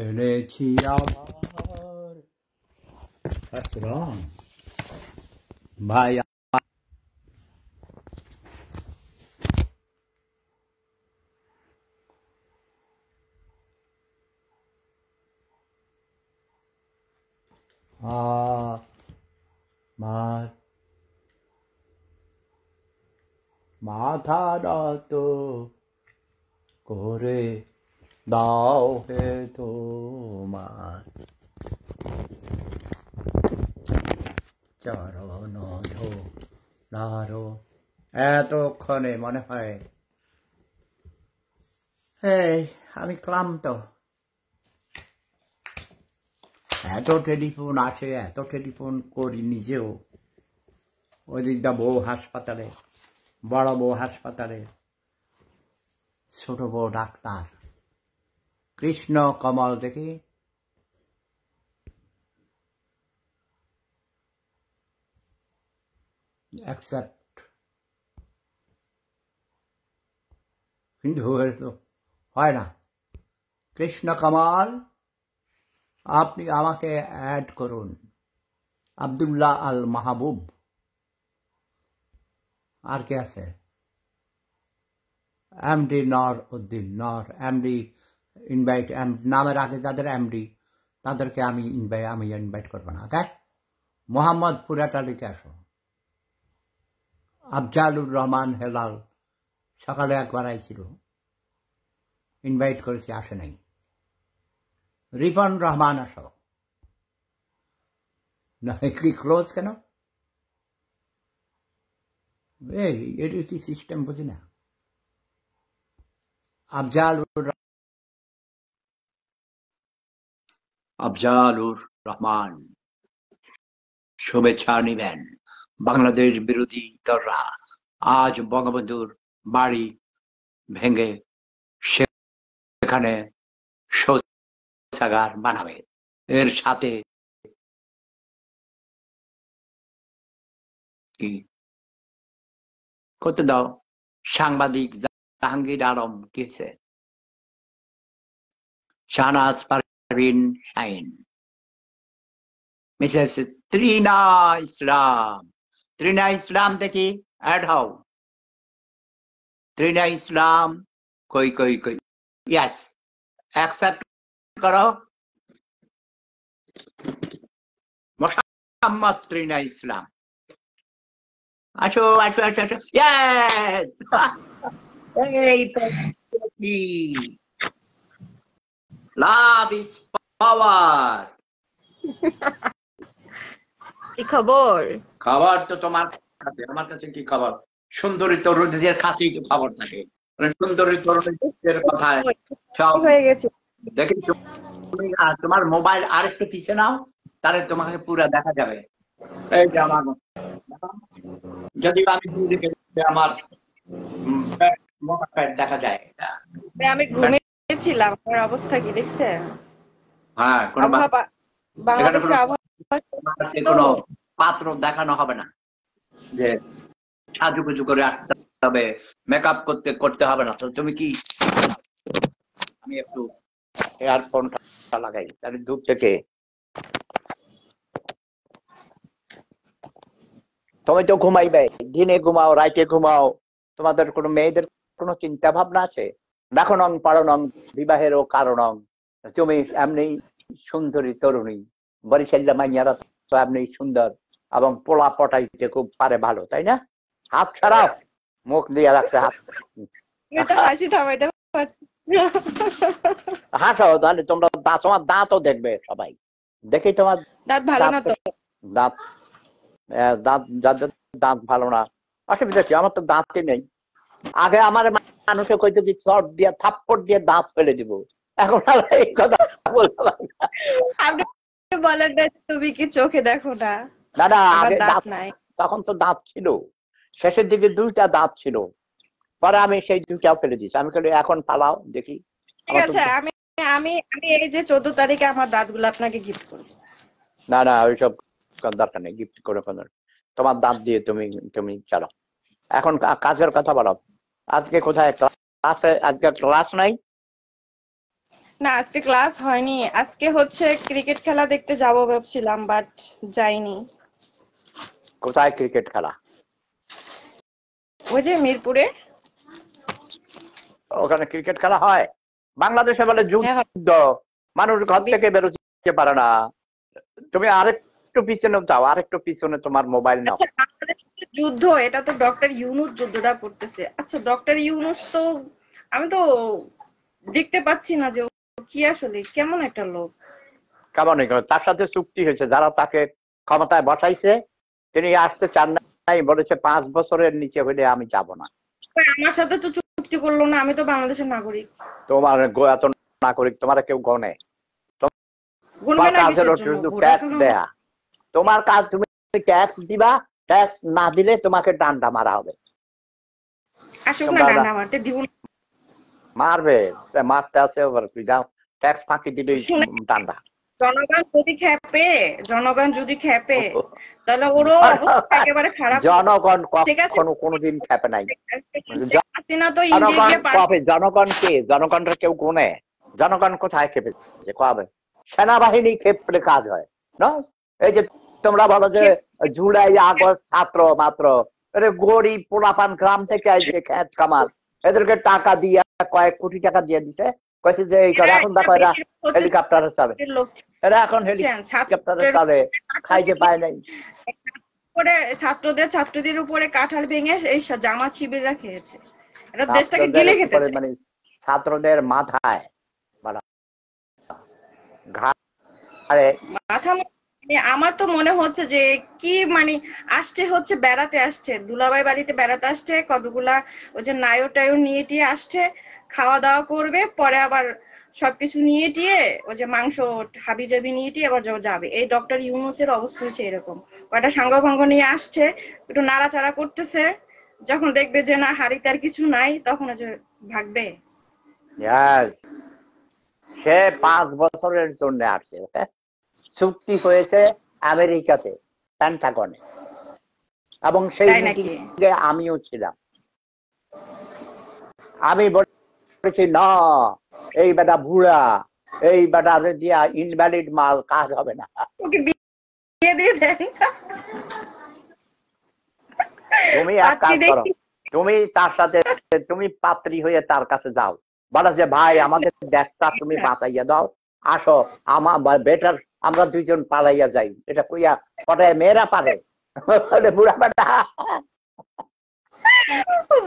এনেছি আমার। That's wrong. ভাই আমার মাথা নত করে দাও হে তোমার চরণ ধরারো। এতক্ষণে মনে হয় আমি ক্লান্ত। এত টেলিফোন আসে, এত টেলিফোন করি নিজেও। ওই দিকটা বউ হাসপাতালে, বড় বউ হাসপাতালে, ছোট বউ ডাক্তার। কৃষ্ণ কমল দেখি অ্যাকসেপ্ট, কিন্তু হয় না। কৃষ্ণ কমল আপনি আমাকে অ্যাড করুন। আব্দুল্লাহ আল মাহবুব, আর কে আছে? এমডি নর উদ্দিন, নর এমডি ইনভাইট, নামের আগে যাদের এমডি তাদেরকে আমি ইনভাইট করবো না। ওকে, মোহাম্মদ পুরাটা লিখে আসো। আফজালুর রহমান হেলাল সকালে একবার আইছিল, ইনভাইট করেছি, আসে নাই। রিপন রহমান আসো। না কি ক্লোজ কেন? এর কি সিস্টেম বুঝি না। আফজালুর রহমান শুভেচ্ছা নিবেন। বাংলাদেশ বিরোধী দলরা আজ বঙ্গবন্ধুর বাড়ি ভেঙে সেখানে শৌচাগার বানাবে। এর সাথে কি করতে দাও। সাংবাদিক জাহাঙ্গীর আলম কিছে, শাহনাজ পারভীন শাহিন, মিসেস ত্রিনা ইসলাম। ত্রিনা ইসলাম দেখি অ্যাড হও। ত্রিনা ইসলাম কই কই কই, ইয়েস অ্যাকসেপ্ট করো। মোহাম্মদ ত্রিনা ইসলাম আসো আসো আসো আসো, ইয়েস। এই তো লাভ ইজ পাওয়ার। কি খবর? খাবার তো তোমার কাছে, আমার কাছে কি খবর? সুন্দরী তরুণীদের কাছেই তো খবর থাকে। সুন্দরী তরুণীদের কথায় সব হয়ে গেছে। দেখি। তুমি তোমার মোবাইল আর একটু পিছিয়ে নাও, তাহলে তোমাকে পুরো দেখা যাবে। এই যে আমার, যদি আমি আমার দেখা যায়। আমি ঘুমিয়েছিলাম, আমার অবস্থা কি দেখছেন? হ্যাঁ, বাংলাদেশের আবহাওয়া কোনো পাত্র দেখানো হবে না যে সাজুগুজু করে আসতে হবে, মেকআপ করতে হবে না। তো তুমি কি, আমি একটু এয়ারফোনটা লাগাই তাহলে দূর থেকে। তুমি তো ঘুমাইবে, দিনে ঘুমাও, রাইতে ঘুমাও, তোমাদের কোনো মেয়েদের কোনো চিন্তা ভাবনা আছে? দেখো নং পারনং বিবাহেরও কারণং। তুমি এমনি সুন্দরী তরুণী, বরিশাল্লা মাইয়ারা তো এমনি সুন্দর এবং পোলা পটাইতে খুব পারে ভালো, তাই না? হাত ছাড়াও, মুখ দিয়ে রাখছে হাত। হাসি থামাইতে হাসো, তাহলে তোমরা তোমার দাঁতও দেখবে সবাই, দেখি তোমার দাঁত ভালো না তো। দাঁত দাঁত যাদের দাঁত ভালো না, অসুবিধা কি? আমার তো দাঁতই নেই। আগে আমার মানুষে কইতো কি চট দিয়ে থাপ্পড় দিয়ে দাঁত ফেলে দিব, এখন আর এই কথা বললাম না। আপনি বলেন না তুমি কি চোখে দেখো না? না না, আগে দাঁত নাই, তখন তো দাঁত ছিল, শেষের দিকে 2টা দাঁত ছিল, পরে আমি সেই 2টাও ফেলে দিচ্ছি। আমি বলি এখন পালাও দেখি। ঠিক আছে, আমি আমি আমি এই যে 14 তারিখে আমার দাঁতগুলো আপনাকে গিফট করব। না না, ওইসব দরকার নেই, গিফট করে কোনো। তোমার দাঁত দিয়ে তুমি চলো। এখন কাজের কথা বলো। আজকে কোথায় ক্লাসে? আজকে ক্লাস নাই? না আজকে ক্লাস হয়নি, আজকে হচ্ছে ক্রিকেট খেলা দেখতে যাব ভাবছিলাম, বাট যাইনি। কোথায় ক্রিকেট খেলা? ওই যে মিরপুরে। ওখানে ক্রিকেট খেলা হয়? বাংলাদেশে বলে হ্যাঁ যুদ্ধ, মানুষ ঘর থেকে বেরোতে পারে না। তুমি আরেকটু পিছনে যাও, আরেকটু পিছনে তোমার মোবাইল নাও। আচ্ছা, বাংলাদেশের যুদ্ধ এটা তো ডক্টর ইউনূস যুদ্ধটা করতেছে। আচ্ছা, ডক্টর ইউনূস তো আমি তো দেখতে পাচ্ছি না যে ও কি আসলে কেমন একটা লোক। কেমন তার সাথে চুক্তি হয়েছে, যারা তাকে ক্ষমতায় বসাইছে তিনি আসতে চান নাই, বলেছে 5 বছরের নিচে হইলে আমি যাব না। আমার সাথে তো চুক্তি করলো না, আমি তো বাংলাদেশের নাগরিক। তোমার এত নাগরিক তোমার কেউ গনে? গুনবে তোমার না কাজের কিসের জন্য? শুধু ভোট ট্যাক্স আছে না? দেয়া। তোমার কাজ, তুমি ট্যাক্স দিবা, ট্যাক্স না দিলে তোমাকে ডান্ডা মারা হবে। আসুক না তোমরা ডান্ডা মারতে, দিব না। মারবে, মারতে আছে যাও, ট্যাক্স ফাঁকি দিলেই শুনে, ডান্ডা। জনগণ যদি খেপে তাহলে ওরও অবস্থা একেবারে খারাপ। জনগণ ঠিক আছে, কখনো কোনোদিন খেপে নাই। হাসিনা তো ইন্ডিয়া গিয়ে জনগণ কে? জনগণরা কেউ গুনে? জনগণ কোথায় খেপেছে কবে? সেনাবাহিনী ক্ষেপে কাজ হয় না। এই যে তোমরা বলো যে জুলাই আগস্ট ছাত্র মাত্র, গরিব পোলাপান গ্রাম থেকে আইছে খেত কামার, এদেরকে টাকা দিয়ে কয়েক কোটি টাকা দিয়ে দিছে, কয়েছে যে এই করে। এখন দেখো এরা হেলিকপ্টারে চলে, এরা এখন হেলিকপ্টারে চলে, খাইতে পায় নাই। ছাত্রদের উপরে কাঁঠাল ভেঙে এই জামাত শিবিররা খেয়েছে। এটা দেশটাকে গিলে খেতেছে। মানে ছাত্রদের মাথায় মাথা, আমার তো মনে হচ্ছে যে কি মানে আসছে হচ্ছে বেড়াতে আসছে, দুলাভাই বাড়িতে বেড়াতে আসছে, কতগুলা ওই যে নায়র টায়র নিয়ে টিয়ে আসছে, খাওয়া দাওয়া করবে, পরে আবার সবকিছু নিয়ে টিয়ে ওই যে মাংস হাবি জাবি নিয়ে টিয়ে আবার যাবে। এই ডক্টর ইউনূসের অবস্থা হচ্ছে এরকম, কয়টা সাঙ্গ ভাঙ্গ নিয়ে আসছে, একটু নাড়াচাড়া করতেছে, যখন দেখবে যে না হাড়িতে আর কিছু নাই তখন যে ভাগবে। সে 5 বছরের জন্য আসছে, চুক্তি হয়েছে আমেরিকাতে পেন্টাগনে, এবং সেই মিটিংয়ে আমিও ছিলাম। আমি বলেছি না, এই বেটা বুড়া, এই বেটা দিয়া ইনভ্যালিড মাল, কাজ হবে না। তুমি এক কাজ করো, তুমি তার সাথে, তুমি পাত্রী হয়ে তার কাছে যাও, বলো যে ভাই আমাদের দেশটা তুমি বাঁচাইয়া দাও, আসো আমার বেটার, আমরা দুইজন পালাইয়া যাই। এটা কইয়া কটায় মেয়েরা পারে? বুড়া বেটা,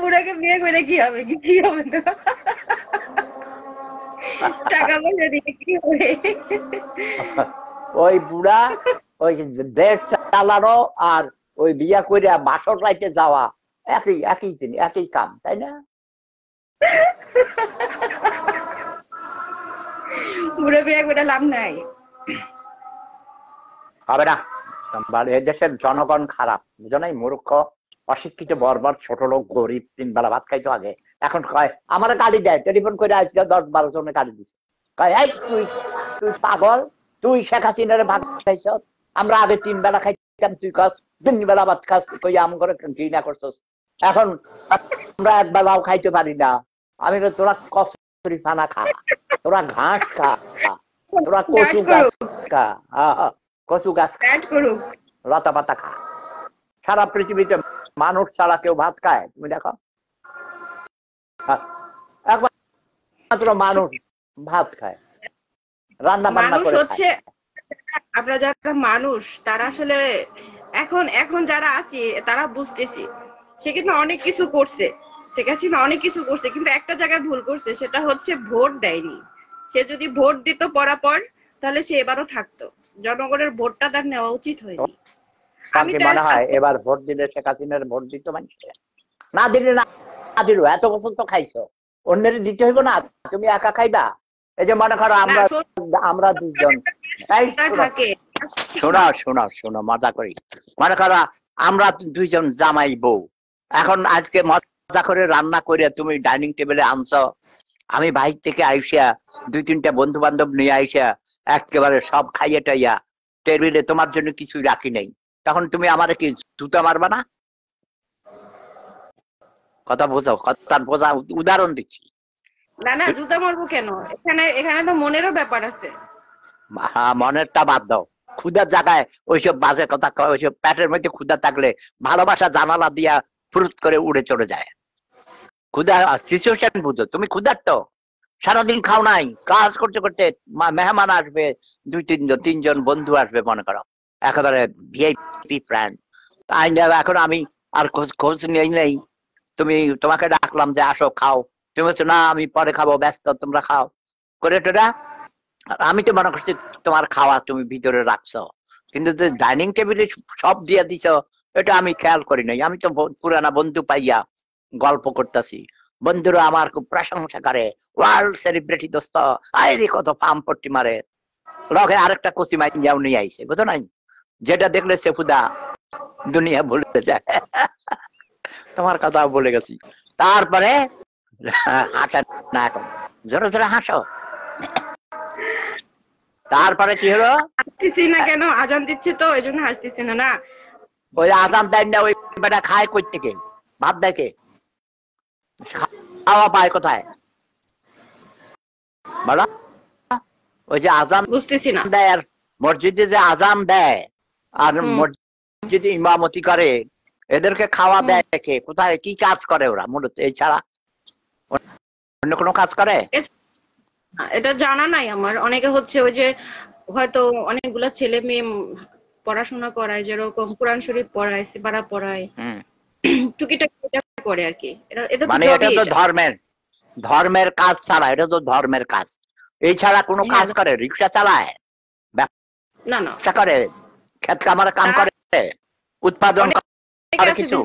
বুড়াকে বিয়ে করে কি হবে? কি হবে না, টাকা পয়সা দিয়ে কি হবে? ওই বুড়া ওই দেশ চালানো আর ওই বিয়া কইরা বাসর রাইতে যাওয়া একই জিনিস, একই কাম, তাই না? বুড়ো বিয়ে করে লাভ নাই, হবে না। এই দেশের জনগণ খারাপ, বুঝো নাই? মূর্খ, অশিক্ষিত, বর্বর, ছোট লোক, গরিব, 3 বেলা ভাত খাইতো আগে, এখন কয় আমার গাড়ি দেয়, টেলিফোন করে আজকে 10-12 জনের গাড়ি দিছে, কয় এই তুই পাগল, তুই শেখ হাসিনারে ভাত খাইছ, আমরা আগে 3 বেলা খাইতাম, তুই খাস 3 বেলা ভাত খাস, কই আম করে ঘৃণা করছস, এখন আমরা 1 বেলাও খাইতে পারি না। আমি তো, তোরা কচুরি ফানা খা, তোরা ঘাস খা, তোরা কচু গাছ খা, কচু গাছ করুক, লতা পাতা খা। সারা পৃথিবীতে মানুষ ছাড়া কেউ ভাত খায়? তুমি দেখো, একমাত্র মানুষ ভাত খায়, রান্না বান্না করে হচ্ছে আমরা যারা মানুষ তারা আসলে এখন যারা আছি তারা বুঝতেছি সে কিন্তু অনেক কিছু করছে, শেখ হাসিনা অনেক কিছু করছে, কিন্তু একটা জায়গায় ভুল করছে, সেটা হচ্ছে ভোট দেয়নি। সে যদি ভোট দিত পরাপর তাহলে সে এবারও থাকতো, জনগণের ভোটটা তার নেওয়া উচিত হয়নি। আমি মনে হয় এবার ভোট দিলে শেখ হাসিনার ভোট দিত মানুষ, না দিলে না দিল, এত বছর তো খাইছো, অন্যের দিতে হইব না, তুমি একা খাইবা? এই যে মনে করো আমরা দুজন, শোনো মজা করি, মনে করো আমরা দুইজন জামাই বউ, এখন আজকে মজা করে রান্না করে তুমি ডাইনিং টেবিলে আনছো, আমি বাইরে থেকে আইসা 2-3টা বন্ধু বান্ধব নিয়ে আইসা একেবারে সব খাইয়ে টাইয়া টেবিলে তোমার জন্য কিছু রাখি নাই, তখন তুমি আমারে কি জুতা মারবা না? কথা বোঝাও, কথার বোঝা উদাহরণ দিচ্ছি। না না, জুতা মারবো কেন? এখানে এখানে তো মনেরও ব্যাপার আছে। মনেরটা বাদ দাও, ক্ষুধার জায়গায় ওইসব বাজে কথা কয়, ওইসব পেটের মধ্যে ক্ষুধা থাকলে ভালোবাসা জানালা দিয়া ফুরুত করে উড়ে চলে যায়। ক্ষুধা সিচুয়েশন বুঝো, তুমি ক্ষুধার্ত, সারাদিন খাও নাই, কাজ করতে করতে মেহমান আসবে, দুই তিনজন বন্ধু আসবে মনে করো, একেবারে ভিআইপি ফ্রেন্ড। এখন আমি আর খোঁজ নেই, তুমি তোমাকে ডাকলাম যে আসো খাও, তুমি বলছো না আমি পরে খাবো, ব্যস্ত, তোমরা খাও করে টোরা। আমি তো মনে করছি তোমার খাওয়া তুমি ভিতরে রাখছো, কিন্তু ডাইনিং টেবিলে সব দিয়ে দিছ, এটা আমি খেয়াল করি নাই। আমি তো পুরানা বন্ধু পাইয়া গল্প করতেছি, বন্ধুরা আমার খুব প্রশংসা করে, ওয়ার্ল্ড সেলিব্রিটি দোস্ত, আরে কত ফার্ম পট্টি মারে, লগে আরেকটা কচি মাইয়াও নিয়ে আইছে, বুঝো নাই, যেটা দেখলে সেফুদা দুনিয়া ভুলে যায়। তোমার কথা বলে গেছি। তারপরে হাসা না, এখন জোরে জোরে হাসো। তারপরে কি হলো? হাসতেছি না কেন? আজান দিচ্ছে তো এই জন্য হাসতেছি না। না ওই আজান দেয় না, ওই বেটা খায় কই থেকে, ভাত দেয় কে, খাওয়া পায় কোথায় বলো? ওই যে আজান বুঝতেছি না। দেয়, আর মসজিদে যে আজান দেয় আর মসজিদে ইমামতি করে, এদেরকে খাওয়া দেয় কে, কোথায়, কি কাজ করে ওরা মূলত, এছাড়া অন্য কোনো কাজ করে? এটা জানা নাই আমার। অনেকে হচ্ছে ওই যে হয়তো অনেকগুলা ছেলে মেয়ে পড়াশোনা করায়, যেরকম কোরআন শরীফ পড়ায়, সিপারা পড়ায়, টুকিটাকি এটা করে আর কি। এটা মানে এটা তো ধর্মের কাজ ছাড়া, এটা তো ধর্মের কাজ, এই ছাড়া কোনো কাজ করে? রিক্সা চালায়, না না ব্যবসা করে, ক্ষেত কামারে কাম করে, উৎপাদন করে কিছু?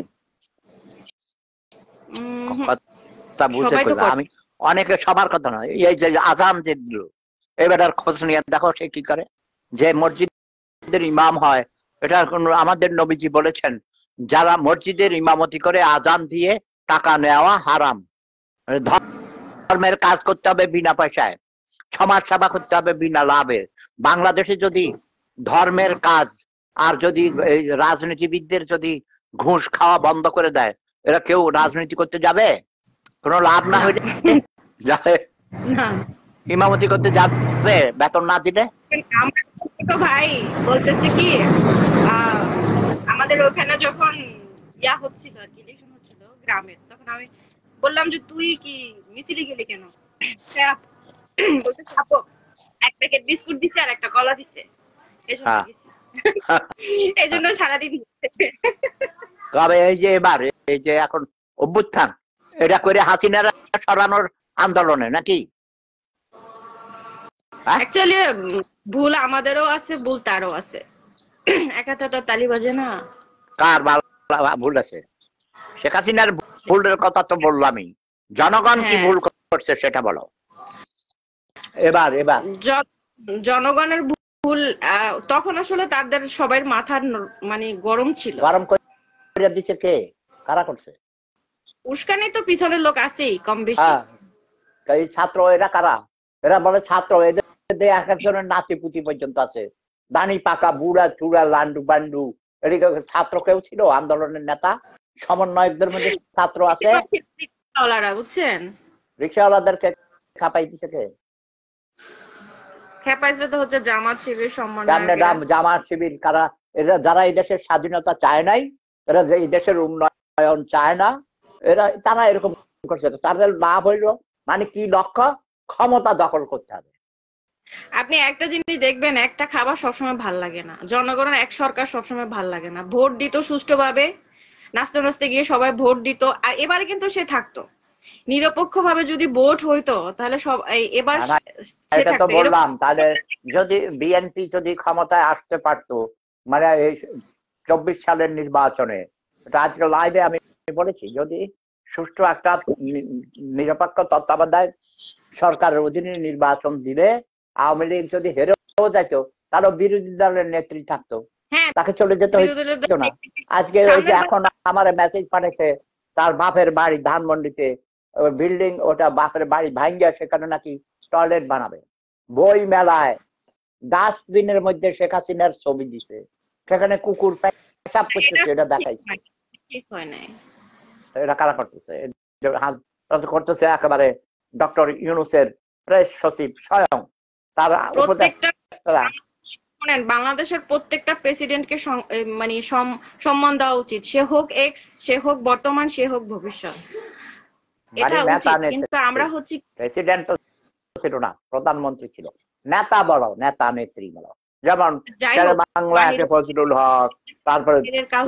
কথা বুঝে কইবা, আমি অনেকে সবার কথা না, এই যে আজান যে দিল, এবার খোঁজ নিয়ে দেখো সে কি করে। যে মসজিদের ইমাম হয়, এটা আমাদের নবীজি বলেছেন, যারা মসজিদের ইমামতি করে আজান দিয়ে টাকা নেওয়া হারাম। ধর্মের কাজ করতে হবে বিনা পয়সায়, সমাজ সেবা করতে হবে বিনা লাভে। বাংলাদেশে যদি ধর্মের কাজ আর যদি রাজনীতিবিদদের যদি ঘুষ খাওয়া বন্ধ করে দেয়, এরা কেউ রাজনীতি করতে যাবে? কোনো লাভ না হইলে যাবে? ইমামতি করতে যাবে বেতন না দিলে? তো ভাই বলতেছে কি, আমাদের ওখানে যখন ইয়া হচ্ছিল আর কি, ইলেকশন হচ্ছিল গ্রামের, তখন আমি বললাম যে তুই কি মিছিলে গেলি কেন? বলতেছে আপু এক প্যাকেট বিস্কুট দিছে আর একটা কলা দিছে, এই জন্য সারাদিন। তবে এই যে এবার এই যে এখন অভ্যুত্থান, এটা করে হাসিনারা সরানোর আন্দোলনে নাকি? অ্যাকচুয়ালি ভুল আমাদেরও আছে, ভুল তারও আছে, একাটা তো তালি বাজে না। কার ভুল আছে? শেখ হাসিনার ভুলের কথা তো বললামই, জনগণ কি ভুল করছে সেটা বলো এবার। জনগণের ভুল তখন আসলে তাদের সবার মাথার মানে গরম ছিল। গরম করে দিছে কে, কারা করছে? উস্কানি তো পিছনের লোক আছেই কম বেশি। এই ছাত্র, এরা কারা? এরা বলে ছাত্র, এদের এক একজনের নাতি পুতি পর্যন্ত আছে, দানি পাকা বুড়া চুড়া লান্ডু বান্ডু, এদিকে ছাত্র কেউ ছিল আন্দোলনের নেতা? সমন্বয়কদের মধ্যে ছাত্র আছে? বুঝছেন, রিক্সাওয়ালাদেরকে খাপাই দিছে কে? খেপাইছে তো হচ্ছে জামাত শিবির, জামাত শিবির কারা? এরা যারা এই দেশের স্বাধীনতা চায় নাই, এরা যে এই দেশের উন্নয়ন চায় না, তারা এরকম করছে। তাদের লাভ হইলো মানে কি? লক্ষ্য ক্ষমতা দখল করতে হবে। আপনি একটা জিনিস দেখবেন, একটা খাবার সবসময় ভাল লাগে না, জনগণের এক সরকার সবসময় ভাল লাগে না। ভোট দিত সুষ্ঠুভাবে, নাচতে নাচতে গিয়ে সবাই ভোট দিত, আর এবারে কিন্তু সে থাকতো নিরপেক্ষ ভাবে। যদি ভোট হইতো তাহলে সব এবার এটা তো বললাম, তাহলে যদি বিএনপি যদি ক্ষমতায় আসতে পারতো, মানে এই 24 সালের নির্বাচনে, এটা আজকে লাইভে আমি বলেছি, যদি সুষ্ঠু একটা নিরপেক্ষ তত্ত্বাবধায়ক সরকারের অধীনে নির্বাচন দিলে আওয়ামী লীগ যদি হেরেও যাইতো, তারও বিরোধী দলের নেত্রী থাকতো, তাকে চলে যেতে হইতো না। আজকে ওই যে এখন আমার মেসেজ পাঠাইছে, তার বাপের বাড়ি ধানমন্ডিতে বিল্ডিং, ওটা বাপের বাড়ি ভাঙ্গিয়া সেখানে নাকি টয়লেট বানাবে। বই মেলায় ডাস্টবিনের মধ্যে শেখ হাসিনার ছবি দিছে, সেখানে কুকুর পেশাব করতেছে, এটা দেখাইছে। এটা কারা করতেছে? করতেছে একেবারে ডক্টর ইউনূসের প্রেস সচিব স্বয়ং তার প্রত্যেকটা উপদেষ্টারা শোনেন, বাংলাদেশের প্রত্যেকটা প্রেসিডেন্টকে মানে সম্মান দেওয়া উচিত, সে হোক এক্স, সে হোক বর্তমান, সে হোক ভবিষ্যৎ, এটা মানে নেতা উচিত। কিন্তু আমরা হচ্ছি প্রেসিডেন্ট তো ছিল না, প্রধানমন্ত্রী ছিল। নেতা বড়, নেতা নেত্রী বড়, যেমন যাই হোক বাংলাদেশে ফজলুল হক, তারপরে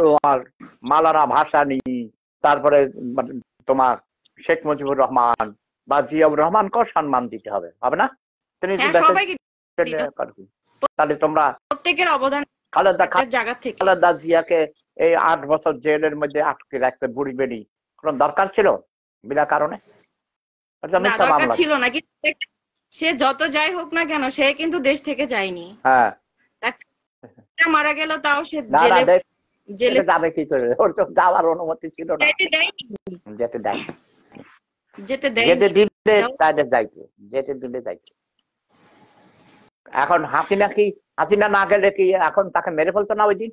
তোমার মাওলানা ভাসানী, তারপরে তোমার শেখ মুজিবুর রহমান বা জিয়াউর রহমানকেও সম্মান দিতে হবে, হবে না? তিনি সবাইকে তাহলে তোমরা প্রত্যেকের অবদান জায়গা থেকে খালেদা জিয়াকে এই 8 বছর জেলের মধ্যে আটকে রাখতে বুড়ি বেড়ি কোন দরকার ছিল বিনা কারণে? দরকার ছিল না, সে যত যাই হোক না কেন সে কিন্তু দেশ থেকে যায়নি। হ্যাঁ, মারা গেল তাও সে জেলে যাবে কি করে? ওর তো যাওয়ার অনুমতি ছিল না, যেতে দেয়, যেতে দিলে তাদের যাইতো, যেতে দিলে যাইতো। এখন হাসিনা না গেলে কি এখন তাকে মেরে ফেলতো না ওই দিন?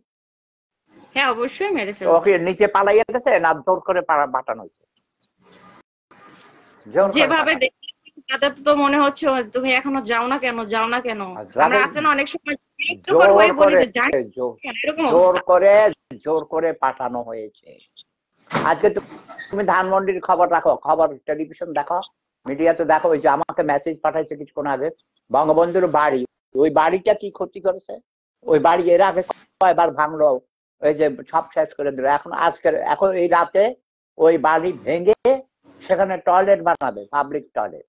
হ্যাঁ অবশ্যই মেরে ফেলতো। ওকে নিচে পালাইয়া গেছে না জোর করে পাঠানো হয়েছে? যেভাবে তাদের তো মনে হচ্ছে তুমি এখনো যাও না কেন, যাও না কেন। আমরা আছে না অনেক সময় জোর করে পাঠানো হয়েছে। আজকে তুমি ধানমন্ডির খবর রাখো, খবর টেলিভিশন দেখো, মিডিয়াতে দেখো, ওই যে আমাকে মেসেজ পাঠাইছে কিছুক্ষণ আগে, বঙ্গবন্ধুর বাড়ি, ওই বাড়িটা কি ক্ষতি করেছে? ওই বাড়ি এর আগে কয়বার ভাঙলো, ওই যে সব শেষ করে দিল। এখন এই রাতে ওই বাড়ি ভেঙে সেখানে টয়লেট বানাবে, পাবলিক টয়লেট।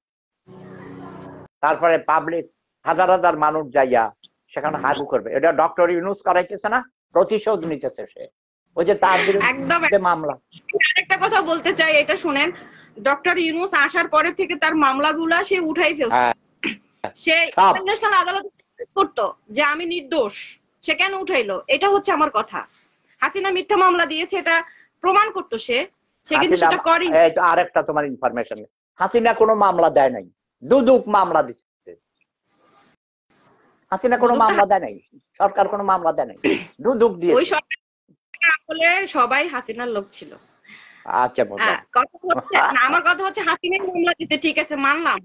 তারপরে পাবলিক হাজার হাজার মানুষ যাইয়া সেখানে হাগু করবে। এটা ডক্টর ইউনূস করাইতেছে না, প্রতিশোধ নিতেছে সে। ওই যে তার বিরুদ্ধে মামলা। একটা কথা বলতে চাই, এটা শুনেন, ডক্টর ইউনূস আসার পরে থেকে তার মামলাগুলা সে উঠাই ফেলছে। সে ইন্টারন্যাশনাল আদালতে করতো যে আমি নির্দোষ, সে কেন উঠাইলো? এটা হচ্ছে আমার কথা। হাসিনা মিথ্যা মামলা দিয়েছে, এটা প্রমাণ করতো সে কিন্তু সেটা করেনি। আরেকটা তোমার ইনফরমেশন, হাসিনা কোনো মামলা দেয় নাই, দুদক মামলা দিচ্ছে। হাসিনা কোনো মামলা দেয় নাই, সরকার কোনো মামলা দেয় নাই, দুদক দিয়ে। ওই সরকার আসলে সবাই হাসিনার লোক ছিল। আচ্ছা, আমার কথা হচ্ছে হাসিনা মামলা দিচ্ছে, ঠিক আছে মানলাম,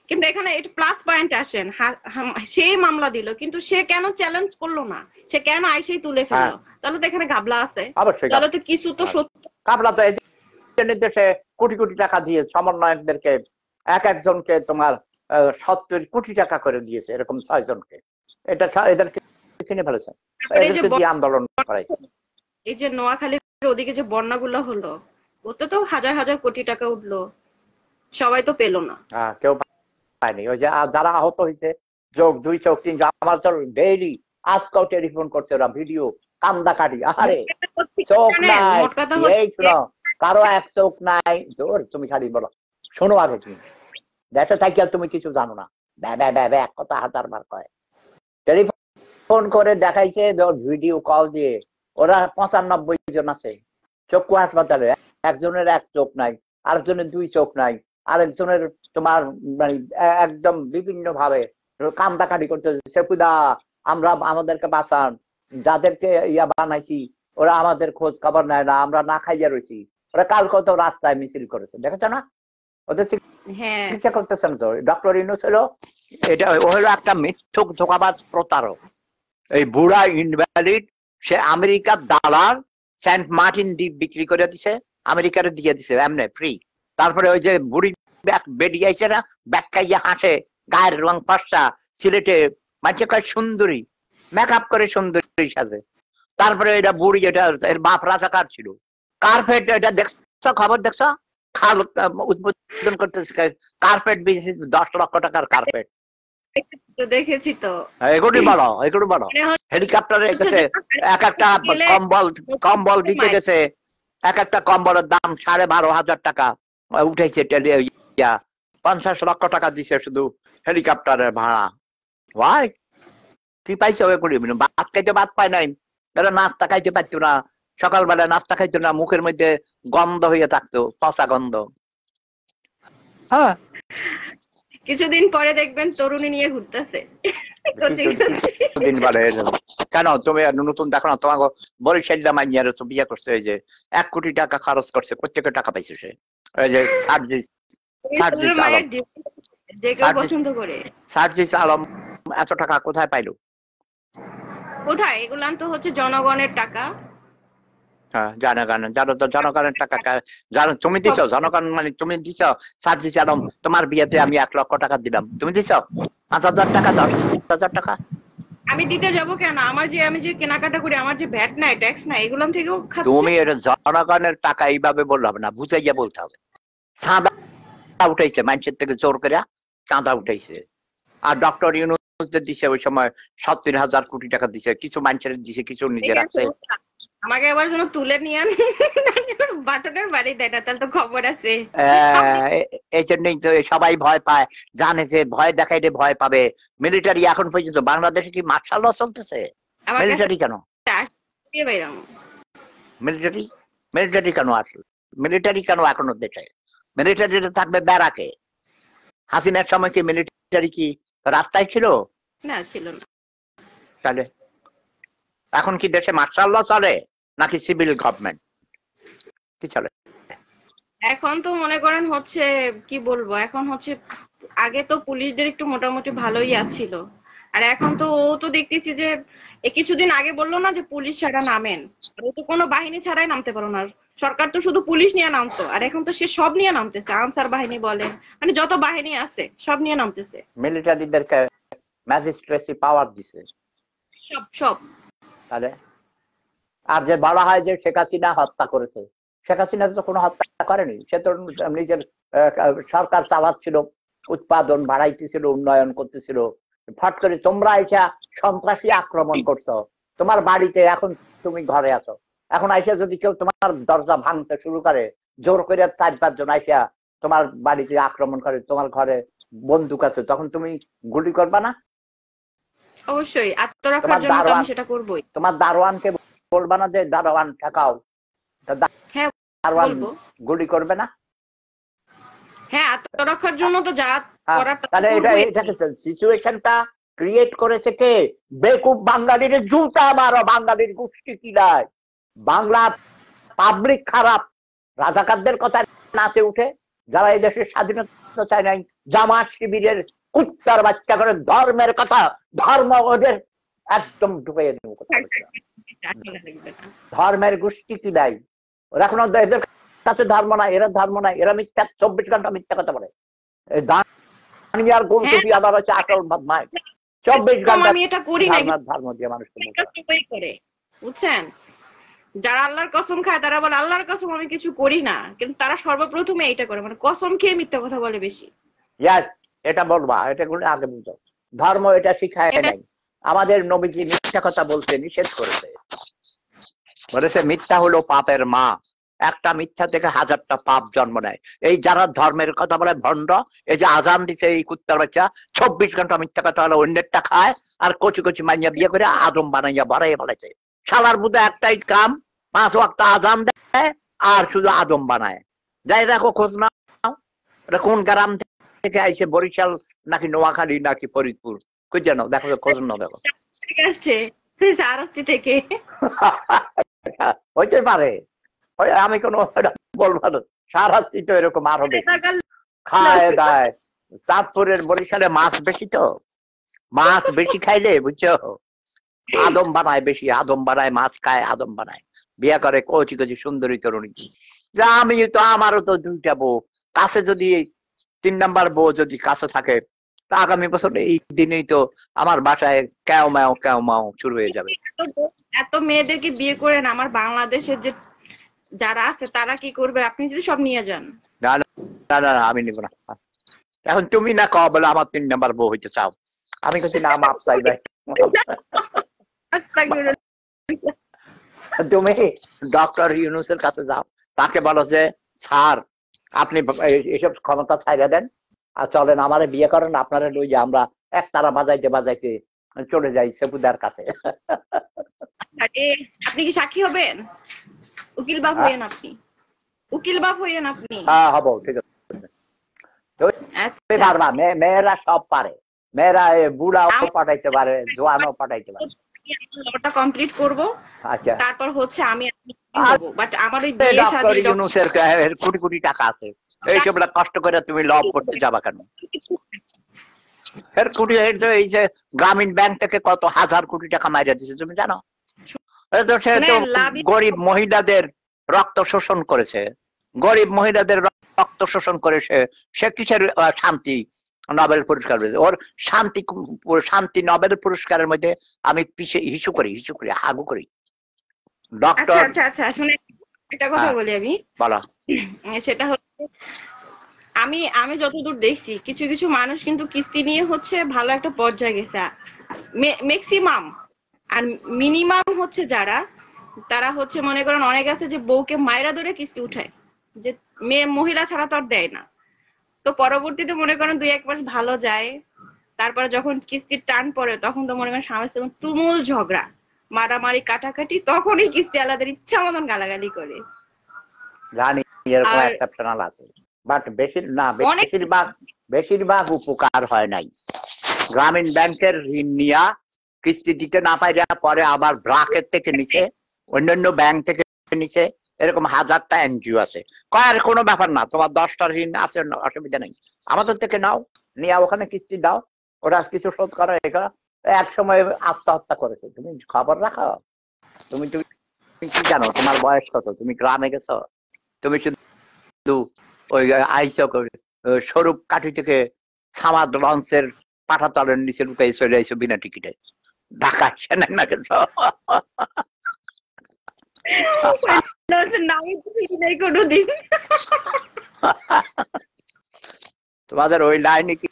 কিন্তু এখানে এটা প্লাস পয়েন্ট আসেন, সেই মামলা দিল কিন্তু সে কেন চ্যালেঞ্জ করলো না? সে কেন আইসেই তুলে ফেললো? তাহলে তো এখানে গাবলা আছে, তাহলে তো কিছু তো সত্য। গাবলা তো নির্দেশে কোটি কোটি টাকা দিয়ে সমন্বয়কদেরকে এক একজনকে তোমার 70 কোটি টাকা করে দিয়েছে, এরকম 6 জনকে। এটা এদেরকে কিনে ফেলেছে, আন্দোলন করাইছে। এই যে নোয়াখালীর ওদিকে যে বন্যাগুলো হলো, ওতে তো হাজার হাজার কোটি টাকা উঠলো, সবাই তো পেলো না। কেউ পায়নি। ওই যে যারা আহত হয়েছে, যোগ 2 চোখ 3, আমার তো ডেইলি আজকাল টেলিফোন করছে ওরা, ভিডিও কান্দা কাটি। আরে চোখ নাই, এই শোনো, কারো এক চোখ নাই। জোর তুমি খালি বলো, শোনো আগে তুমি দেশে থাকি আর তুমি কিছু জানো না, এক কথা হাজারবার কয়। টেলিফোন করে দেখাইছে, ভিডিও কল দিয়ে, ওরা 95 জন আছে চক্ষু হাসপাতালে, একজনের এক চোখ নাই, আরেকজনের 2 চোখ নাই, আরেকজনের তোমার মানে একদম বিভিন্ন ভাবে কান্দাকাটি করতে, সেপুদা আমরা আমাদেরকে বাঁচান, যাদেরকে ইয়া বানাইছি ওরা আমাদের খোঁজ খবর নেয় না, আমরা না খাইয়া রয়েছি। ওরা কাল কত রাস্তায় মিছিল করেছে, দেখেছো না? ওদের চিকিৎসা করতেছেন তো। ডক্টর ইউনূস হলো এটা, ও হলো একটা মিথ্যুক ধোঁকাবাজ প্রতারক। এই বুড়া ইনভ্যালিড, সে আমেরিকার দালাল, সেন্ট মার্টিন দ্বীপ বিক্রি করে দিছে, আমেরিকার দিয়ে দিছে এমনি ফ্রি। তারপরে ওই যে বুড়ি বেরিয়েছে না, ব্যাটকাইয়া হাসে, গায়ের রং ফর্সা, সিলেটে মানুষে কয় সুন্দরী, মেকআপ করে সুন্দরী সাজে। তারপরে এটা বুড়ি, এটা এর বাপ রাজাকার ছিল। কার্পেট, এটা দেখছো খবর, দেখছো খাল উদ্বোধন করতেছে, কার্পেট 10 লক্ষ টাকার কার্পেট। দেখেছি তো, এগুলি বলো, এগুলি বলো। হেলিকপ্টারে গেছে, এক একটা কম্বল দিতে গেছে, এক একটা কম্বলের দাম 12,500 টাকা উঠেছে। 50 লক্ষ টাকা দিছে শুধু হেলিকপ্টারের ভাড়া। ভাই কি পাইছে? ভাত খাইতে ভাত পায় নাই, এরা নাস্তা খাইতে পারতো না, সকালবেলা নাস্তা খাইতো না, মুখের মধ্যে গন্ধ হয়ে থাকতো, পচা গন্ধ। হ্যাঁ, কিছুদিন পরে দেখবেন তরুণী নিয়ে ঘুরতেছে। কেন তুমি নতুন দেখো না? তোমাকে বরিশাল মাইয়ার তো বিয়ে করছে, ওই যে 1 কোটি টাকা খরচ করছে, প্রত্যেকের টাকা পাইছে সে, ওই যে সার্জিস সার্জিস মায়ের আলম যে কেউ পছন্দ করে। সার্জিস আলম এত টাকা কোথায় পাইলো? কোথায়? এগুলান তো হচ্ছে জনগণের টাকা। হ্যাঁ, জানো তো জনগণের টাকা জানো তুমি দিছো, জনগণ মানে তুমি দিছো। সার্জিস আলম তোমার বিয়েতে আমি 1 লক্ষ টাকা দিলাম, তুমি দিছো 5,000 টাকা, 10,000 টাকা? আমি দিতে যাব কেন? আমি যে কেনাকাটা করি, আমার যে ভ্যাট নাই, ট্যাক্স নাই, এগুলাম থেকেও খাচ্ছে। তুমি এটা জনগণের টাকা এইভাবে বললে হবে না, বুঝাইয়া বলতে হবে। চাঁদা উঠাইছে মানুষের থেকে জোর করে, চাঁদা উঠাইছে। আর ডক্টর ইউনূস দিছে ওই সময় 70,000 কোটি টাকা দিছে, কিছু মানুষের দিছে, কিছু নিজে রাখছে। আমাকে এবার যেন তুলে নিয়ে বাটনের বাড়ি দেয় না, তাহলে তো খবর আছে। এই জন্যই তো সবাই ভয় পায়, জানে যে ভয় দেখাইলে ভয় পাবে। মিলিটারি এখন পর্যন্ত বাংলাদেশে কি মার্শাল ল চলতেছে? মিলিটারি কেন? মিলিটারি মিলিটারি কেন আসলো? মিলিটারি কেন এখনো দেশে? মিলিটারি থাকবে ব্যারাকে। হাসিনার সময় কি মিলিটারি কি রাস্তায় ছিল? না, ছিল না। তাহলে এখন কি দেশে মার্শাল ল চলে নাকি সিভিল গভর্নমেন্ট? কি চলে এখন? তো মনে করেন হচ্ছে কি বলবো, এখন হচ্ছে আগে তো পুলিশদের একটু মোটামুটি ভালোই আছিল, আর এখন তো ও তো দেখতেছি যে কিছুদিন আগে বললো না যে পুলিশ ছাড়া নামেন, ও তো কোনো বাহিনী ছাড়াই নামতে পারো না। সরকার তো শুধু পুলিশ নিয়ে নামতো, আর এখন তো সে সব নিয়ে নামতেছে, আনসার বাহিনী বলেন, মানে যত বাহিনী আছে সব নিয়ে নামতেছে। মিলিটারিদেরকে ম্যাজিস্ট্রেসি পাওয়ার দিছে সব সব। তাহলে আর যে বলা হয় যে শেখ হাসিনা হত্যা করেছে, শেখ হাসিনা তো কোনো হত্যা করেনি। সে তো নিজের সরকার চালাচ্ছিল, উৎপাদন বাড়াইতেছিল, উন্নয়ন করতেছিল। ফট করে তোমরা এসে সন্ত্রাসী আক্রমণ করছো তোমার বাড়িতে, এখন তুমি ঘরে আছো। এখন আইসা যদি কেউ তোমার দরজা ভাঙতে শুরু করে, জোর করে 4-5 জন আইসা তোমার বাড়িতে আক্রমণ করে, তোমার ঘরে বন্দুক আছে, তখন তুমি গুলি করবা না? অবশ্যই আত্মরক্ষার জন্য তো আমি সেটা করবই। তোমার দারোয়ানকে বলবা না যে দারোয়ান ঠেকাও? হ্যাঁ, দারোয়ান গুলি করবে না? হ্যাঁ, আত্মরক্ষার জন্য তো যা করার। তাহলে এটা সিচুয়েশনটা ক্রিয়েট করেছে কে? বেকুব বাঙালির জুতা মারো, বাঙালির গোষ্ঠী কিলায়। বাংলা পাবলিক খারাপ, রাজাকারদের কথা নাচে উঠে, যারা এই দেশের স্বাধীনতা চায় নাই, জামাত শিবিরের কুত্তার বাচ্চা করে ধর্মের কথা, ধর্ম ওদের একদম ঢুকাইয়া দেবো। ধর্মের গোষ্ঠী কিলাই ওরা, এখন এদের কাছে ধর্ম নাই, এরা ধর্ম নাই, এরা মিথ্যা 24 ঘন্টা মিথ্যা কথা বলে। দানিয়ার গোল টুপি আবার হচ্ছে আসল বদমাশ। 24 ঘন্টা আমি এটা করি না, ধর্ম দিয়ে মানুষকে করে, বুঝছেন? যারা আল্লাহর কসম খায় তারা বলে আল্লাহর কসম আমি কিছু করি না, কিন্তু তারা সর্বপ্রথমে এটা করে, মানে কসম খেয়ে মিথ্যা কথা বলে বেশি। এটা বলবা, এটা গুলো আগে বুঝো। ধর্ম এটা শিখায় নাই। আমাদের নবীজি মিথ্যা কথা বলতে নিষেধ করেছে, বলেছে মিথ্যা হলো পাপের মা, একটা মিথ্যা থেকে 1000টা পাপ জন্ম নেয়। এই যারা ধর্মের কথা বলে ভণ্ড, এই যে আজান দিছে এই কুত্তার বাচ্চা, 24 ঘন্টা মিথ্যা কথা হলো, অন্যেরটা খায়, আর কচি কচি মাইয়া বিয়ে করে আদম বানাইয়া বাড়াইয়া বলেছে। শালার বুধে একটাই কাম, 5 ওয়াক্ত আজান দেয় আর শুধু আদম বানায়। যাই দেখো, খোঁজ নাও, এটা কোন গ্রাম থেকে আইছে, বরিশাল নাকি নোয়াখালী নাকি ফরিদপুর, কই জানো? দেখো, খোঁজ নাও, দেখো। শাহরাস্তি থেকে হইতে পারে, আমি কোনো বলবো না। শাহরাস্তি তো এরকম আরো বেশি খায় দায়। চাঁদপুরের বরিশালে মাছ বেশি, তো মাছ বেশি খাইলে বুঝছো, আদম বানায় বেশি, আদম বানায়, মাছ খায়, আদম বানায়, বিয়ে করে কচি কচি সুন্দরী তরুণী। আমি তো, আমারও তো 2টা বউ, কাছে যদি 3 নাম্বার বউ যদি কাছে থাকে, তা আগামী বছর এই দিনেই তো আমার বাসায় ক্যাও ম্যাও শুরু হয়ে যাবে। এত মেয়েদেরকে বিয়ে করেন, আমার বাংলাদেশের যে যারা আছে তারা কি করবে? আপনি যদি সব নিয়ে যান। না না, আমি নিব না। এখন তুমি না কও বলে আমার 3 নাম্বার বউ হইতে চাও, আমি কিছু না, মাপ চাই ভাই। তুমি ডক্টর ইউনূসের কাছে যাও, তাকে বলো যে স্যার আপনি এসব ক্ষমতা ছাইড়া দেন, আর চলেন আমারে বিয়ে করেন, আপনারা লই যে আমরা একতারা বাজাইতে বাজাইতে চলে যাই সেপুদার কাছে। আপনি কি সাক্ষী হবেন? উকিল বাপ হইয়েন আপনি, উকিল বাপ হইয়েন আপনি। হ্যাঁ, হবো, ঠিক আছে। পারবা, মেয়েরা সব পারে, মেয়েরা বুড়াও পাঠাইতে পারে, জোয়ানও পাঠাইতে পারে। লটা কমপ্লিট করব, আচ্ছা, তারপর হচ্ছে আমি হব, বাট আমার ওই বিয়ে শাদী ইউনূসের কোটি কোটি টাকা আছে, এইসব কষ্ট করে তুমি লব করতে যাবা কেন? এই যে গ্রামীণ ব্যাংক থেকে কত হাজার কোটি টাকা মাইরা দিচ্ছে তুমি জানো? সে তো গরিব মহিলাদের রক্ত শোষণ করেছে, গরিব মহিলাদের রক্ত শোষণ করে সে কিসের শান্তি নোবেল পুরস্কার পেয়েছে? ওর শান্তি নোবেল পুরস্কারের মধ্যে আমি পিছিয়ে হিসু করি হাগু করি। ডক্টর আচ্ছা শুনে একটা কথা বলি আমি, বলো। সেটা হচ্ছে আমি যতদূর দেখছি কিছু কিছু মানুষ কিন্তু কিস্তি নিয়ে হচ্ছে ভালো একটা পর্যায়ে গেছে, ম্যাক্সিমাম। আর মিনিমাম হচ্ছে যারা, তারা হচ্ছে মনে করেন অনেক আছে যে বউকে মায়েরা ধরে কিস্তি উঠায়, যে মেয়ে মহিলা ছাড়া তো আর দেয় না। তো পরবর্তীতে মনে করেন 2-1 মাস ভালো যায়, তারপরে যখন কিস্তির টান পড়ে তখন তো মনে করেন স্বামীর সঙ্গে তুমুল ঝগড়া, মারামারি, কাটাকাটি, তখনই কিস্তি আলাদের ইচ্ছা মতন গালাগালি করে। জানি এরকম এক্সেপশনাল আছে, বাট বেশিরভাগ উপকার হয় নাই। গ্রামীণ ব্যাংকের ঋণ নিয়া কিস্তি দিতে না পাইলে পরে আবার ব্রাকের থেকে নিচে, অন্যান্য ব্যাংক থেকে নিচে, এরকম হাজারটা এনজিও আছে। কয়ার কোনো ব্যাপার না, তোমার 10টা ঋণ আছে, অসুবিধা নেই, আমাদের থেকে নাও, নিয়ে ওখানে কিস্তি দাও, ওরা কিছু শোধ করে। এক সময় আত্মহত্যা করেছে, তুমি খবর রাখো? তুমি কি জানো? তোমার বয়স কত? তুমি গ্রামে গেছো? তুমি শুধু ওই আইসো স্বরূপ কাঠি থেকে সামাদ লঞ্চের পাঠাতলের নিচে লুকাই চলে আইসো বিনা টিকিটে, ঢাকা সেনা না গেছো? তোমাদের ওই লাইনে কি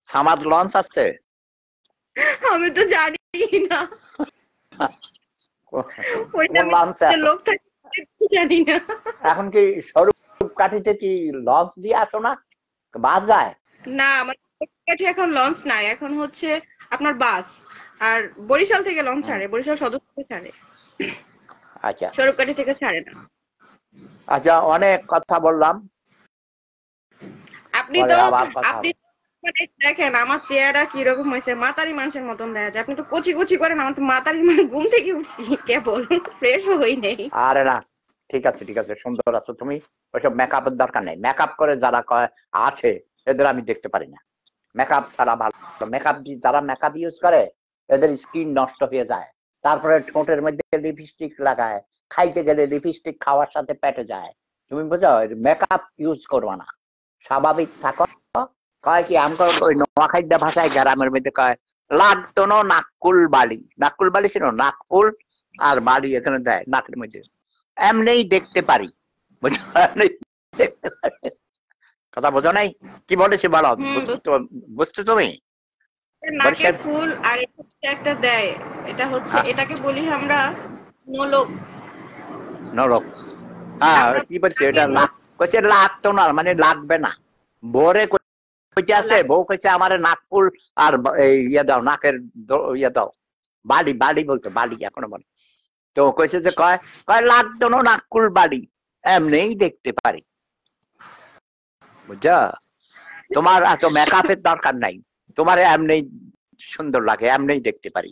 সামাদ লঞ্চ আছে? আমি তো জানি না, এখন কি স্বরূপ কাঠিতে কি লঞ্চ দিয়ে আসো না, বাস যায়? না, আমার কাছে এখন লঞ্চ নাই, এখন হচ্ছে আপনার বাস। আর বরিশাল থেকে লঞ্চ ছাড়ে, বরিশাল সদর থেকে ছাড়ে। আচ্ছা, স্বরূপকাঠি থেকে ছাড়ে না। আচ্ছা, অনেক কথা বললাম। আপনি দেখেন আমার চেহারা কিরকম হয়েছে, মাতারি মানুষের মতন দেখা যায়। আপনি তো কচি কচি করেন, আমার তো মাতারি ঘুম থেকে উঠছি কেবল, ফ্রেশ হই নাই। আরে না, ঠিক আছে, সুন্দর আছো তুমি। ওইসব মেকআপের দরকার নেই। মেকআপ করে যারা আছে এদের আমি দেখতে পারি না। মেকআপ ছাড়া ভালো, মেকআপ যারা মেকআপ ইউজ করে এদের স্কিন নষ্ট হয়ে যায়, তারপরে ঠোঁটের মধ্যে লিপস্টিক লাগায়, খাইতে গেলে লিপস্টিক খাওয়ার সাথে পেটে যায়। তুমি বুঝো? মেকআপ ইউজ করবা না, স্বাভাবিক থাকো। কয় কি আমার ওই নোয়াখাইদা ভাষায় গ্রামের মধ্যে কয় লাগতো না নাকুল বালি। নাকুল বালি ছিল নাকফুল আর বালি এখানে দেয় নাকের মধ্যে, এমনি দেখতে পারি। কথা বোঝো নাই? কি বলেছি বলো, বুঝছো তুমি? নাকে ফুল আর একটা দেয়, এটা হচ্ছে, এটাকে বলি আমরা নলক। নরক, হ্যাঁ। কি বলছে এটা? কইছে লাগতো না মানে লাগবে না। ভোরে কইতে আছে বউ, কইছে আমারে নাকফুল আর ইয়ে দাও, নাকের ইয়ে দাও, বালি বলতো, বালি এখনো বলে। তো কইছে যে কয় লাগতো না নাকফুল বালি, এমনিই দেখতে পারি। বুঝছো? তোমার এত মেকআপের দরকার নাই, তোমার এমনি সুন্দর লাগে, এমনি দেখতে পারি।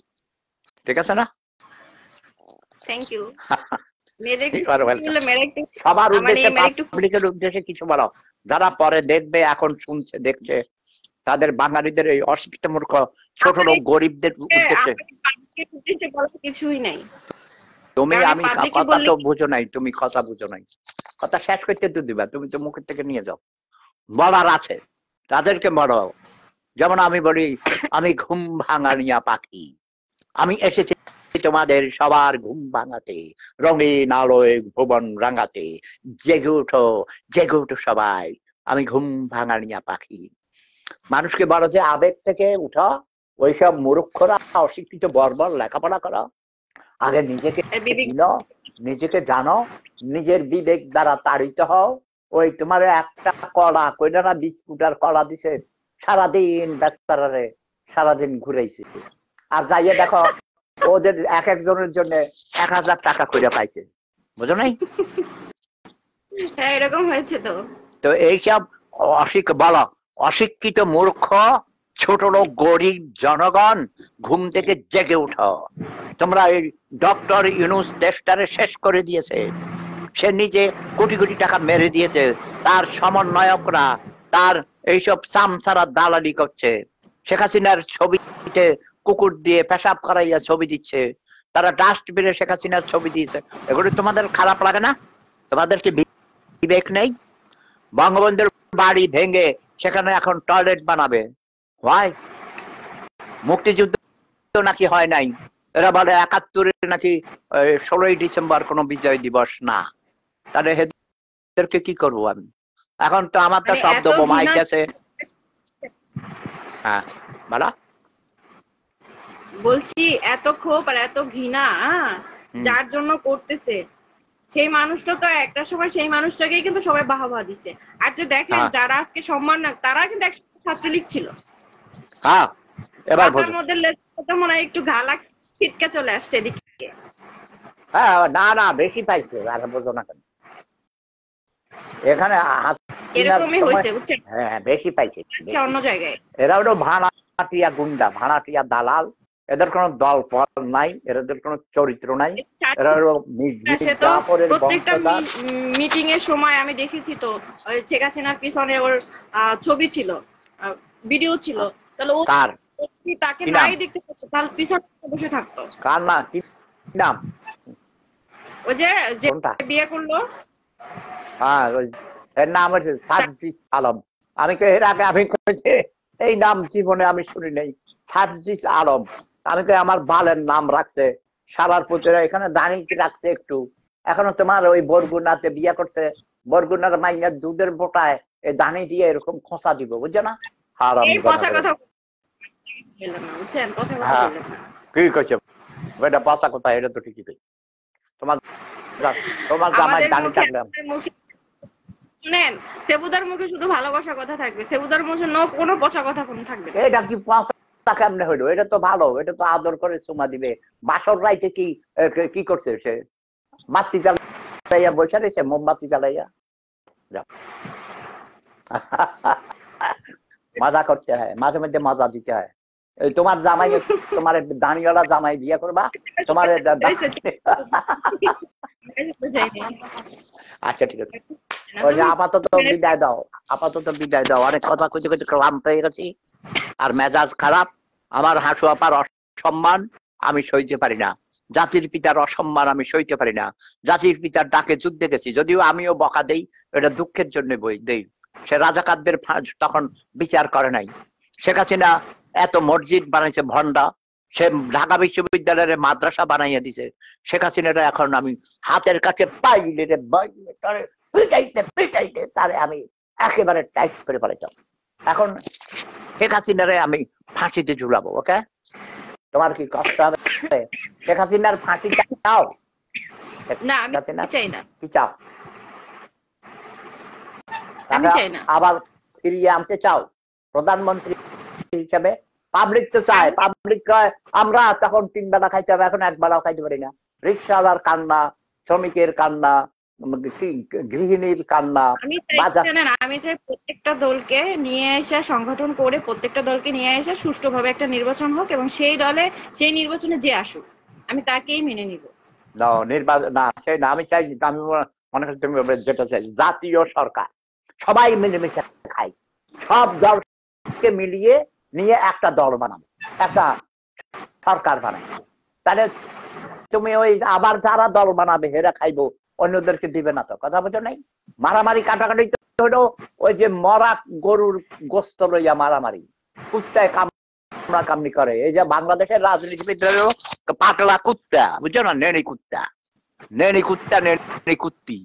ঠিক আছে না? Thank you. সবার উদ্দেশ্যে, পাবলিকের উদ্দেশ্যে কিছু বলো, যারা পরে দেখবে, এখন শুনছে দেখছে, তাদের বাঙালিদের এই অশিক্ষিত মূর্খ ছোট লোক গরিবদের উদ্দেশ্যে কিছুই নাই। তুমি আমি কথা তো বুঝো নাই, তুমি কথা বুঝো নাই। কথা শেষ করতে তো দিবা, তুমি তো মুখের থেকে নিয়ে যাও। বলার আছে তাদেরকে বলো। যেমন আমি বলি, আমি ঘুম ভাঙানিয়া পাখি, আমি এসেছি তোমাদের সবার ঘুম ভাঙাতে, রঙিন আলোয় ভুবন রাঙাতে। জেগে উঠো সবাই, আমি ঘুম ভাঙানিয়া পাখি। মানুষকে বলো যে আবেগ থেকে উঠো, ওইসব মূর্খরা অশিক্ষিত বর্বর লেখাপড়া করো, আগে নিজেকে জানো, নিজের বিবেক দ্বারা তাড়িত হও। ওই তোমার একটা কলা কইলা না, বিস্কুটার কলা দিছে, সারাদিন ব্যস্তারে সারাদিন ঘুরাইছে, আর যাইয়ে দেখো ওদের এক একজনের জন্য 1000 টাকা করে পাইছে। বুঝো নাই? হ্যাঁ, এরকম হয়েছে তো। তো এইসব অশিক্ষিত মূর্খ ছোট লোক গরিব জনগণ, ঘুম থেকে জেগে উঠো। তোমরা এই ডক্টর ইউনূস দেশটারে শেষ করে দিয়েছে, সে নিজে কোটি কোটি টাকা মেরে দিয়েছে, তার সমন্বয়করা তার এইসব সামসারা দালালি করছে। শেখ হাসিনার ছবিতে কুকুর দিয়ে পেশাব করাইয়া ছবি দিচ্ছে, তারা ডাস্টবিনে শেখ হাসিনার ছবি দিয়েছে। এগুলো তোমাদের খারাপ লাগে না? তোমাদের কি বিবেক নেই? বঙ্গবন্ধুর বাড়ি ভেঙে সেখানে এখন টয়লেট বানাবে, হয়? মুক্তিযুদ্ধ নাকি হয় নাই, এরা বলে ৭১ নাকি ১৬ই ডিসেম্বর কোনো বিজয় দিবস না। তাহলে এদেরকে কি করবো আমি? এখন তো আমার তো শব্দ বোমা আইতেছে। হ্যাঁ বলো। বলছি এত ক্ষোভ আর এত ঘৃণা যার জন্য করতেছে, সেই মানুষটা তো একটা সময় সেই মানুষটাকেই কিন্তু সবাই বাহবা দিছে। আর যে দেখেন যারা আজকে সম্মান না, তারা কিন্তু একসময় ছাত্রলীগ ছিল। হ্যাঁ এবার তার মধ্যে মনে হয় একটু ঘা লাগছে, ছিটকে চলে আসছে এদিকে। হ্যাঁ না না বেশি পাইছে, আর বোঝো না কেন? এখানে এরকমই হয়েছে, বুঝছেন? হ্যাঁ বেশি পাইছে অন্য জায়গায়। এরা হলো ভাড়াটিয়া গুন্ডা, ভাড়াটিয়া দালাল। এদের কোনো দল পদ নাই, এদের কোনো চরিত্র নাই। এরা হলো প্রত্যেকটা মিটিং এর সময় আমি দেখেছি তো শেখ হাসিনার পিছনে ওর ছবি ছিল, ভিডিও ছিল। তাহলে ও তাকে নাই দেখতে পারতো, তাহলে পিছনে বসে থাকতো। কার না কি নাম? ওই যে বিয়ে করলো, হ্যাঁ এর নাম হচ্ছে সার্জিস আলম। আমি এর আগে আমি কইছি এই নাম জীবনে আমি শুনি নাই, সার্জিস আলম। আমি আমার বালের নাম রাখছে সারার পুত্রা, এখানে দাঁড়িয়ে রাখছে একটু। এখনো তোমার ওই বরগুনাতে বিয়ে করছে, বরগুনার মাইয়ার দুধের বোটায় এই দাঁড়িয়ে দিয়ে এরকম খোঁচা দিব, বুঝছো না? হারাম কথা কি কইছে এটা পচা কথা, এটা তো ঠিকই কইছে। তোমার জামাই দাঁড়ি থাকলে শুনেন, সেবুদার মুখে শুধু ভালোবাসার কথা থাকবে, সেবুদার মুখে কোনো পচা কথা কোনো থাকবে না। এটা কি পচা কেমনে হইলো? এটা তো ভালো, এটা তো আদর করে চুমা দিবে। বাসর রাইতে কি করছে সে? বাতি জ্বালাইয়া বসে রয়েছে, মোমবাতি জ্বালাইয়া। মজা করতে হয়, মাঝে মধ্যে মজা দিতে হয়। তোমার জামাই, তোমার দাঁড়িওয়ালা জামাই বিয়ে করবা, তোমার আচ্ছা ঠিক আছে। আপাতত বিদায় দাও, আপাতত বিদায় দাও। অনেক কথা কইতে কইতে ক্লান্ত হয়ে গেছি, আর মেজাজ খারাপ। আমার হাসু আপার অসম্মান আমি সইতে পারি না, জাতির পিতার অসম্মান আমি সইতে পারি না। জাতির পিতার ডাকে যুদ্ধে গেছি, যদিও আমিও বকা দেই, এটা দুঃখের জন্য বই দেই। সে রাজাকারদের তখন বিচার করে নাই। শেখ হাসিনা এত মসজিদ বানাইছে ভন্ডা, সে ঢাকা বিশ্ববিদ্যালয়ের মাদ্রাসা বানাইয়া দিছে। শেখ হাসিনাটা এখন আমি হাতের কাছে পাইলে পিটাইতে পিটাইতে তারে আমি একেবারে টাইট করে পালাইতাম। এখন শেখ হাসিনারে আমি ফাঁসিতে ঝুলাবো, ওকে? তোমার কি কষ্ট হবে? শেখ হাসিনার ফাঁসি চাও? না আমি চাই না। কি চাও? আমি চাই না। আবার ফিরিয়ে আনতে চাও প্রধানমন্ত্রী হিসেবে? পাবলিক তো চায়, পাবলিক কয় আমরা তখন 3 বেলা খাইতে হবে, এখন 1 বেলাও খাইতে পারি না। রিক্সাওয়ালার কান্না, শ্রমিকের কান্না, গৃহিণীর কান্না। আমি চাই প্রত্যেকটা দলকে নিয়ে এসে সংগঠন করে, প্রত্যেকটা দলকে নিয়ে এসে সুষ্ঠুভাবে একটা নির্বাচন হোক, এবং সেই দলে সেই নির্বাচনে যে আসুক আমি তাকেই মেনে নিব। নির্বাচন না, সেই না আমি চাই। আমি মনে করি তুমি যেটা চাই জাতীয় সরকার, সবাই মিলেমিশে খাই, সব দলকে মিলিয়ে নিয়ে একটা দল বানাবো, একটা সরকার বানাই। তাহলে তুমি ওই আবার যারা দল বানাবে হেরা খাইবো, অন্যদেরকে দিবে না তো। কথা বোঝো নাই? মারামারি কাটাকাটি হলো ওই যে মরা গরুর গোস্ত লইয়া মারামারি, কুত্তায় কামড়া কামড়ি করে। এই যে বাংলাদেশের রাজনীতিবিদরা পাতলা কুত্তা, বুঝছো না? নেড়ি কুত্তা, নেড়ি কুত্তা, নেড়ি কুত্তি।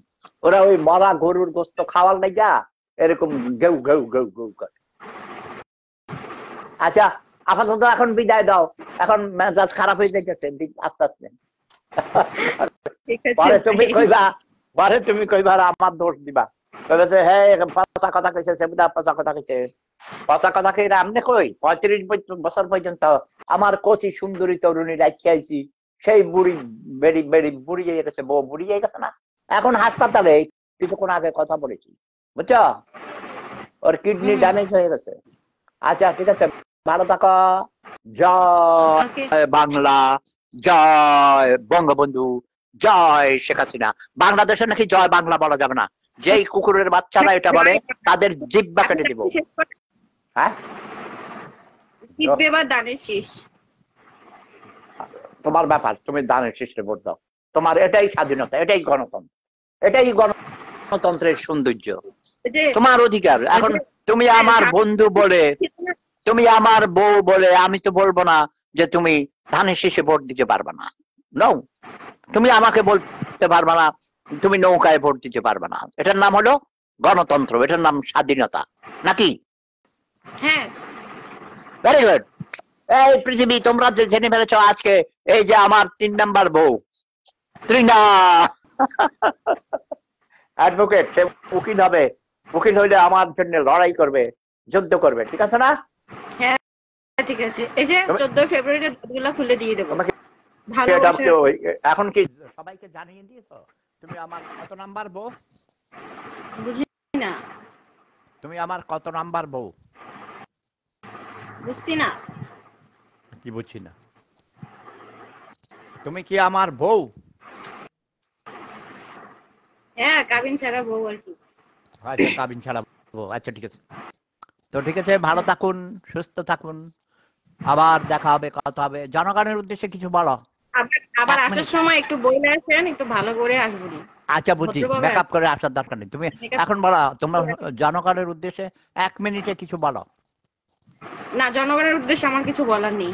ওরা ওই মরা গরুর গোস্ত খাওয়ার লাইগা এরকম গেউ গেউ গেউ গেউ করে। আচ্ছা আপাতত এখন বিদায় দাও, এখন মেজাজ খারাপ হয়ে যাইতেছে আস্তে আস্তে। পরে তুমি কইবা আমার দোষ দিবা, কইবে হ্যাঁ পচা কথা কইছে, সেবুদা পচা কথা কইছে। পচা কথা কই আমনে কই 35 বছর পর্যন্ত আমার কচি সুন্দরী তরুণী রাখি আইছি, সেই বুড়ি বেড়ি বেড়ি বুড়ি হয়ে গেছে, বউ বুড়ি হয়ে গেছে না, এখন হাসপাতালে কিছুক্ষণ আগে কথা বলেছি, বুঝছো? ওর কিডনি ড্যামেজ হয়ে গেছে। আচ্ছা ঠিক আছে, ভালো থাকো। জয় বাংলা, জয় বঙ্গবন্ধু, জয় শেখ হাসিনা। বাংলাদেশে নাকি জয় বাংলা বলা যাবে না, যেই কুকুরের বাচ্চারা এটা বলে তাদের জিহ্বা কেটে দিব। হ্যাঁ, জিতবে বা দানের শীষ, তোমার ব্যাপার, তুমি দানের শীষে ভোট দাও। তোমার এটাই স্বাধীনতা, এটাই গণতন্ত্র, এটাই গণতন্ত্রের সৌন্দর্য, তোমার অধিকার। এখন তুমি আমার বন্ধু বলে, তুমি আমার বউ বলে আমি তো বলবো না যে তুমি ধানের শীষে ভোট দিতে পারবে না। নো, তুমি আমাকে বলতে পারবে না তুমি নৌকায় ভোট দিতে পারবে না। এটার নাম হলো গণতন্ত্র, এটার নাম স্বাধীনতা, নাকি? হ্যাঁ, ভেরি গুড। এই পৃথিবী তোমরা যে জেনে ফেলেছ আজকে, এই যে আমার 3 নাম্বার বউ ত্রিনা অ্যাডভোকেট, সে উকিল হবে, উকিল হইলে আমার জন্য লড়াই করবে, যুদ্ধ করবে, ঠিক আছে না? হ্যাঁ ঠিক আছে। এই যে 14 ফেব্রুয়ারিতে দাঁতগুলা খুলে দিয়ে দেবো। এখন কি সবাইকে জানিয়ে দিয়েছো তুমি আমার কত নাম্বার বউ? বুঝি না, তুমি আমার কত নাম্বার বউ? বুঝতি না? কি বুঝছি না? তুমি কি আমার বউ? হ্যাঁ, কাবিন ছাড়া বউ আর কি। আচ্ছা, কাবিন ছাড়া বউ, আচ্ছা ঠিক আছে। তো ঠিক আছে, ভালো থাকুন, সুস্থ থাকুন, আবার দেখা হবে, কথা হবে। জনগণের উদ্দেশ্যে কিছু বলো। আবার আসার সময় একটু বইলে আসেন, একটু ভালো করে আসবেন। আচ্ছা বুঝছি, মেকআপ করে আসার দরকার নেই। তুমি এখন বলো তোমরা জনগণের উদ্দেশ্যে 1 মিনিটে কিছু বলো। না, জনগণের উদ্দেশ্যে আমার কিছু বলার নেই,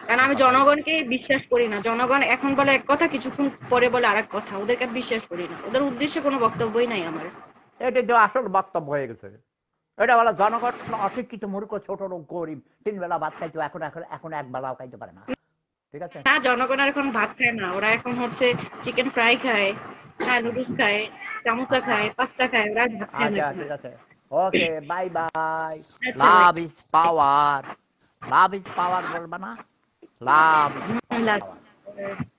কারণ আমি জনগণকে বিশ্বাস করি না। জনগণ এখন বলে এক কথা, কিছুক্ষণ পরে বলে আরেক কথা, ওদেরকে বিশ্বাস করি না। ওদের উদ্দেশ্যে কোনো বক্তব্যই নাই আমার। এটা তো আসল বক্তব্য হয়ে গেছে। এটা বলা জনগণ অশিক্ষিত, মূর্খ, ছোট লোক, গরিব, 3 বেলা ভাত খাইতো, এখন এখন এখন 1 বেলাও খাইতে পারে না, ঠিক আছে? না, জনগণ এখন ভাত খায় না, ওরা এখন হচ্ছে চিকেন ফ্রাই খায়, হ্যাঁ নুডলস খায়, সামোসা খায়, পাস্তা খায়, ওরা ভাত খায় না। আচ্ছা ঠিক আছে, ওকে, বাই বাই। আচ্ছা, love is power, love is power বলবা না? Love is love. পাওয়ার।